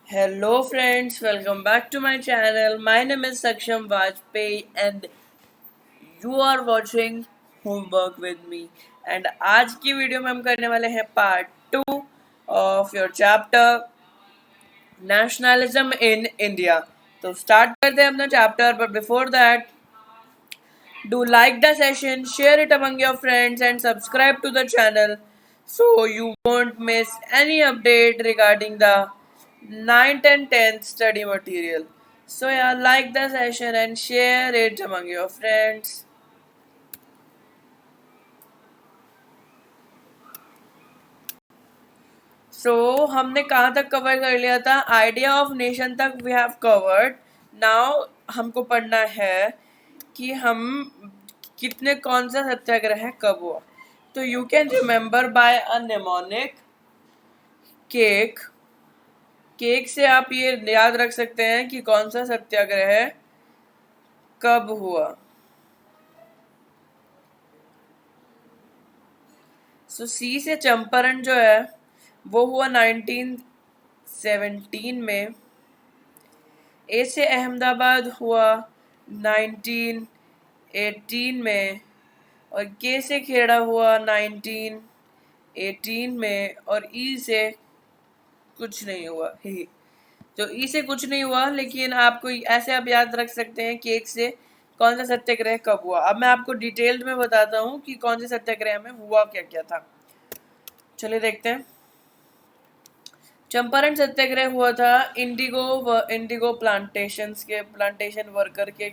Hello friends, welcome back to my channel. My name is Saksham Vajpayee and you are watching Homework with me. And आज की video में हम करने वाले हैं part 2 of your chapter Nationalism in India. तो start करते हैं अपना chapter, but before that do like the session, share it among your friends and subscribe to the channel so you won't miss any update regarding the 9th and 10th study material. So yeah, like the session and share it among your friends. हमने कहाँ तक cover कर लिया था? Idea of nation तक we have covered. Now हमको पढ़ना है कि हम कितने कौन सा सत्याग्रह है कब हुआ. तो you can remember by a mnemonic cake. Cake से आप ये याद रख सकते हैं कि कौन सा सत्याग्रह कब हुआ. सी से चंपारण जो है वो हुआ 1917 में. ए से अहमदाबाद हुआ 1918 में. और के से खेड़ा हुआ 1918 में. और ई से कुछ नहीं हुआ. तो ई से कुछ नहीं हुआ, लेकिन आपको ऐसे आप याद रख सकते हैं कि एक से कौन सा सत्याग्रह कब हुआ. अब मैं आपको डिटेल्ड में बताता हूँ कि कौन से सत्याग्रह में हुआ क्या क्या था. चलिए देखते हैं. चंपारण सत्याग्रह हुआ था इंडिगो प्लांटेशन वर्कर के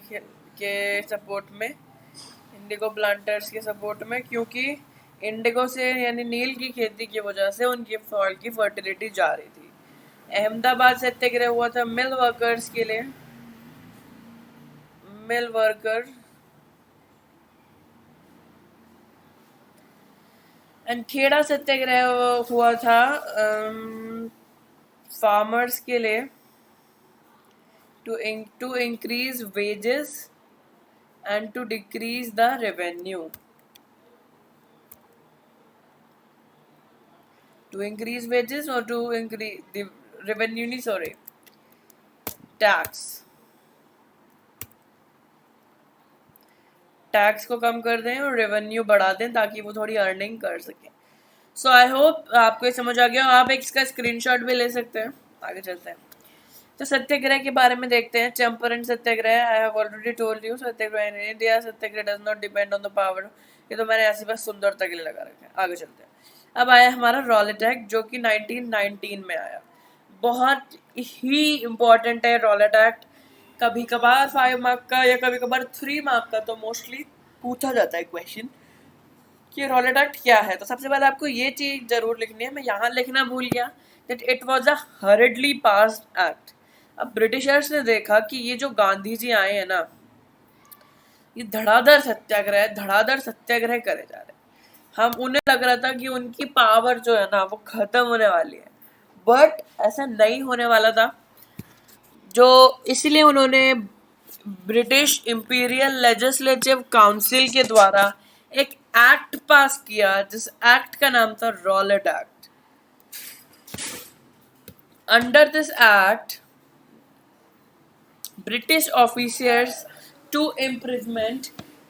सपोर्ट में. इंडिगो प्लांटर्स के सपोर्ट में, क्योंकि इंडिगो से यानी नील की खेती की वजह से उनकी सॉइल की फर्टिलिटी जा रही थी. अहमदाबाद सत्याग्रह हुआ था मिल वर्कर्स के लिए. मिल वर्कर एंड खेड़ा सत्याग्रह हुआ था फार्मर्स के लिए to increase wages and to decrease the revenue. To increase wages or to increase the revenue, नहीं sorry, टैक्स को कम कर दें और रेवेन्यू बढ़ा दें ताकि वो थोड़ी अर्निंग कर सकें. सो आई होप आपको ये समझ आ गया. आप इसका स्क्रीनशॉट भी ले सकते हैं. आगे चलते हैं. तो सत्याग्रह के बारे में देखते हैं. Champaran Satyagraha, I have already told you. Satyagraha in India, Satyagraha does not depend on the power. ये तो मैंने ऐसी बस सुंदरता के लिए लगा रखा है. आगे चलते हैं. अब आया हमारा रॉलेट एक्ट, जो कि 1919 में आया. बहुत ही इम्पोर्टेंट है रॉलेट एक्ट. कभी कभार 5 मार्क का या कभी कभार 3 मार्क का तो मोस्टली पूछा जाता है क्वेश्चन कि रॉलेट एक्ट क्या है. तो सबसे पहले आपको ये चीज जरूर लिखनी है. मैं यहाँ लिखना भूल गया that it was a hurriedly passed act. अब ब्रिटिशर्स ने देखा कि ये जो गांधी जी आए हैं ना, ये धड़ाधड़ सत्याग्रह करे जा रहे हैं. हम उन्हें लग रहा था कि उनकी पावर जो है ना वो खत्म होने वाली है, बट ऐसा नहीं होने वाला था. जो इसलिए उन्होंने ब्रिटिश इंपीरियल लेजिस्लेटिव काउंसिल के द्वारा एक एक्ट पास किया, जिस एक्ट का नाम था Rowlatt act. Under this act British officers to imprisonment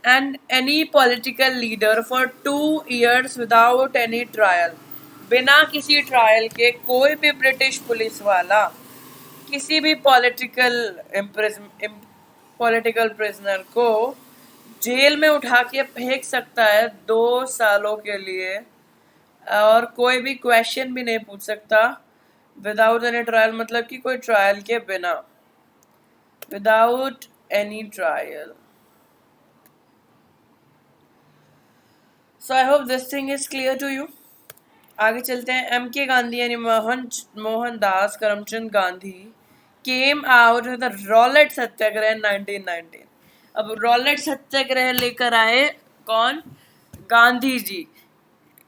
and any political leader for 2 years without any trial. बिना किसी ट्रायल के कोई भी ब्रिटिश पुलिस वाला किसी भी पॉलिटिकल प्रिजनर को जेल में उठा के फेंक सकता है 2 सालों के लिए, और कोई भी क्वेश्चन भी नहीं पूछ सकता. विदाउट एनी ट्रायल मतलब कि कोई ट्रायल के बिना, without any trial. So I hope this thing is clear to you. आगे चलते हैं. एम के गांधी यानी Mohandas Karamchand Gandhi came out with the Rowlatt Satyagraha in 1919. अब रॉलेट सत्याग्रह लेकर आए कौन? गांधी जी.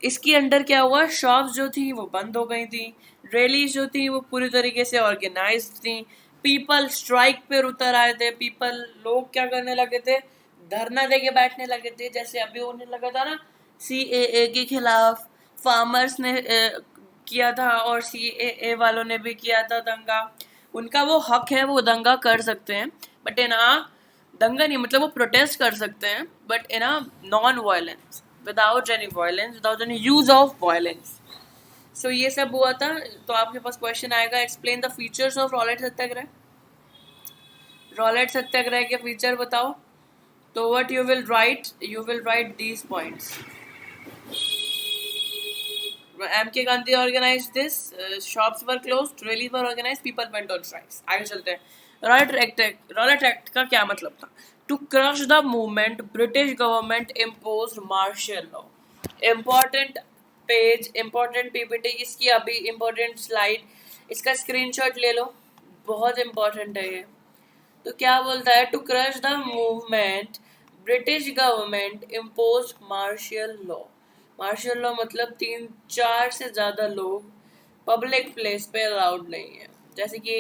इसके अंडर क्या हुआ? शॉप्स जो थी वो बंद हो गई थी. रैलीज जो थी वो पूरी तरीके से ऑर्गेनाइज थी. पीपल स्ट्राइक पे उतर आए थे. लोग क्या करने लगे थे? धरना देके बैठने लगे थे. जैसे अभी होने लगा था ना CAA के खिलाफ फार्मर्स ने किया था, और CAA वालों ने भी किया था दंगा. उनका वो हक है, वो दंगा कर सकते हैं, बट इन अ दंगा नहीं मतलब वो प्रोटेस्ट कर सकते हैं, but in a non violence, without any violence, without any use of violence. So ये सब हुआ था। तो आपके पास क्वेश्चन आएगा, explain the features of Rowlatt Satyagraha. Rowlatt Satyagraha के फीचर बताओ। तो what you will write these points. M.K. Gandhi organized this. Shops were closed, rallies were organized, people went on strikes. आगे चलते हैं। रॉलेट एक्ट का क्या मतलब था? To crush the movement, British government imposed martial law. Important page, important PPT, इसकी अभी important slide, इसका स्क्रीनशॉट ले लो, बहुत important है ये। तो क्या बोलता है? To crush the movement, British government impose martial law. Martial law मतलब 3-4 से ज़्यादा लोग पब्लिक प्लेस पे अलाउड नहीं है। जैसे कि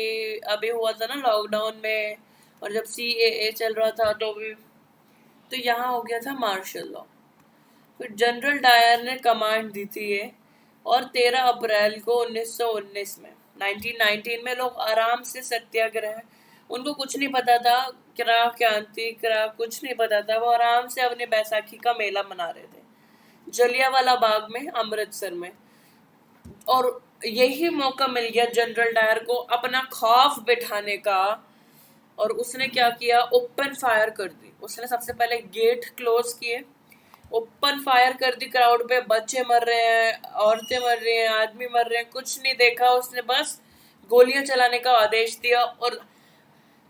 अभी हुआ था ना लॉकडाउन में, और जब CAA चल रहा था तो भी, तो यहाँ हो गया था मार्शियल लॉ। फिर जनरल डायर ने कमांड दी थी ये, और 13 अप्रैल को 1919 में 1919 में लोग आराम से सत्याग्रह, उनको कुछ नहीं पता था क्रांति कुछ नहीं पता था, वो आराम से अपने बैसाखी का मेला मना रहे थे जलियांवाला बाग में, अमृतसर में। और यही मौका मिल गया जनरल डायर को अपना खौफ बिठाने का, और उसने क्या किया? ओपन फायर कर दी। उसने सबसे पहले गेट क्लोज किए, ओपन फायर कर दी क्राउड पे। बच्चे मर रहे हैं, औरतें मर रही हैं, आदमी मर रहे हैं, कुछ नहीं देखा उसने, बस गोलियां चलाने का आदेश दिया, और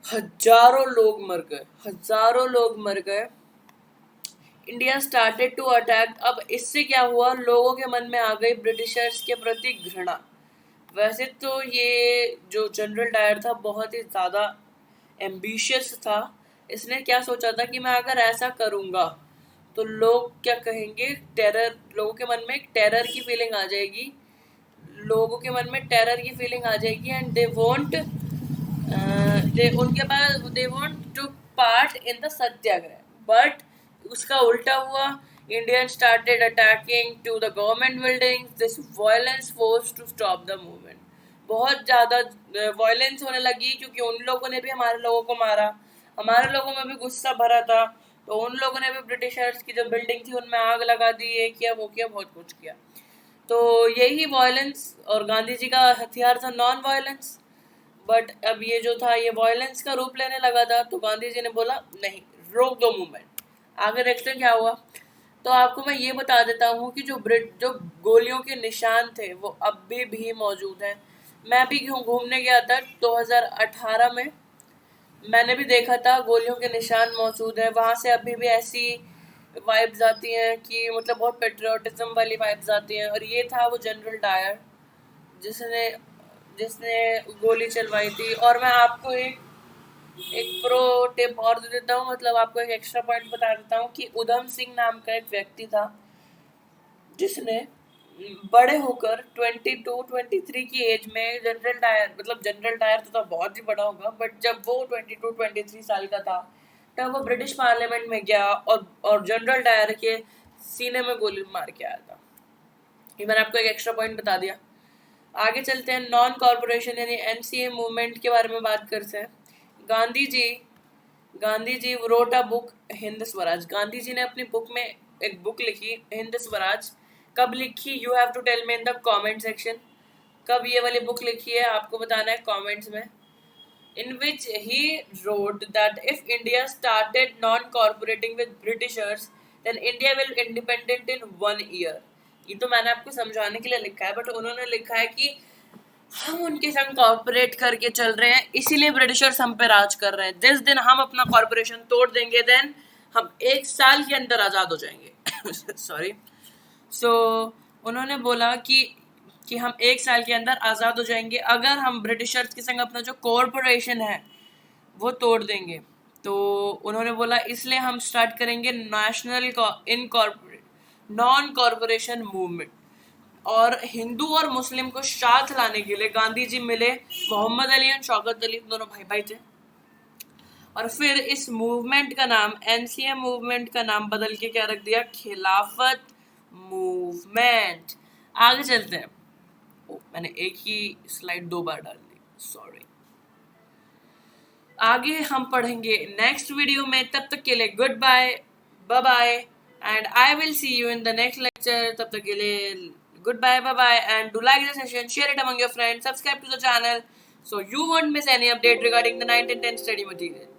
हजारों लोग मर गए। India started to attack. अब इससे क्या हुआ? लोगों के मन में आ गई ब्रिटिशर्स के प्रति घृणा। वैसे तो ये जो जनरल डायर था बहुत ही ज़्यादा एम्बिशियस था। इसने क्या सोचा था कि मैं अगर ऐसा करूँगा तो लोग क्या कहेंगे? टेरर, लोगों के मन में एक टेरर की फीलिंग आ जाएगी, and they want to part in the satyagraha. But उसका उल्टा हुआ। Indian started attacking to the government buildings, this violence force to stop the movement. बहुत ज़्यादा वायलेंस होने लगी, क्योंकि उन लोगों ने भी हमारे लोगों को मारा, हमारे लोगों में भी गुस्सा भरा था, तो उन लोगों ने भी ब्रिटिशर्स की जो बिल्डिंग थी उनमें आग लगा दी, ये किया वो किया, बहुत कुछ किया। तो यही वायलेंस, और गांधी जी का हथियार था नॉन वायलेंस। बट अब ये जो था ये वायलेंस का रूप लेने लगा था, तो गांधी जी ने बोला नहीं, रोक दो मूवमेंट। आगे देखते हैं क्या हुआ। तो आपको मैं ये बता देता हूँ कि जो गोलियों के निशान थे वो अभी भी मौजूद हैं। मैं भी घूमने गया था 2018 में, मैंने भी देखा था गोलियों के निशान मौजूद है वहाँ से। अभी भी ऐसी वाइब्स आती हैं कि मतलब बहुत पेट्रियोटिज्म वाली वाइब्स आती हैं। और ये था वो जनरल डायर जिसने जिसने गोली चलवाई थी। और मैं आपको एक प्रो टिप और दे देता हूँ, मतलब आपको एक एक्स्ट्रा पॉइंट बता देता हूँ कि उधम सिंह नाम का एक व्यक्ति था जिसने बड़े होकर 22-23 की एज में जनरल डायर तो बहुत ही बड़ा होगा, बट जब वो 22-23 साल का था तब वो ब्रिटिश पार्लियामेंट में गया और जनरल डायर के सीने में गोली मार के आया था। ये मैंने आपको एक एक्स्ट्रा पॉइंट बता दिया। आगे चलते हैं, नॉन कॉर्पोरेशन यानी NCA मूवमेंट के बारे में बात करते हैं। Gandhi ji wrote a book Hind Swaraj. Gandhi ji ने अपनी बुक में एक बुक लिखी हिंद स्वराज। कब लिखी? You have to tell me in the comment section. कब ये वाली बुक लिखी है आपको बताना है कमेंट्स में। In which he wrote that if India started non-cooperating with Britishers, then India will independent in 1 year. ये तो मैंने आपको समझाने के लिए लिखा है, बट उन्होंने लिखा है कि हम उनके संग कॉर्पोरेट करके चल रहे हैं, इसीलिए ब्रिटिशर्स हम पे राज कर रहे हैं। जिस दिन हम अपना कॉर्पोरेशन तोड़ देंगे, देन हम 1 साल के अंदर आज़ाद हो जाएंगे। सॉरी। सो उन्होंने बोला कि हम 1 साल के अंदर आज़ाद हो जाएंगे अगर हम ब्रिटिशर्स के संग अपना जो कॉर्पोरेशन है वो तोड़ देंगे। तो उन्होंने बोला इसलिए हम स्टार्ट करेंगे नेशनल नॉन कॉर्पोरेशन मूवमेंट। और हिंदू और मुस्लिम को साथ लाने के लिए गांधी जी मिले मोहम्मद अली और शौकत अली, दोनों भाई भाई थे। और फिर इस मूवमेंट का नाम, NCA मूवमेंट का नाम बदल के क्या रख दिया? खिलाफत मूवमेंट। आगे चलते हैं। मैंने एक ही स्लाइड 2 बार डाल दी, सॉरी। आगे हम पढ़ेंगे नेक्स्ट वीडियो में। तब तक के लिए good bye, bye bye, and I will see you in the next lecture. तब तक के लिए good bye, bye bye, and do like the session, share it among your friends, subscribe to the channel so you won't miss any update regarding the 9th and 10th study material.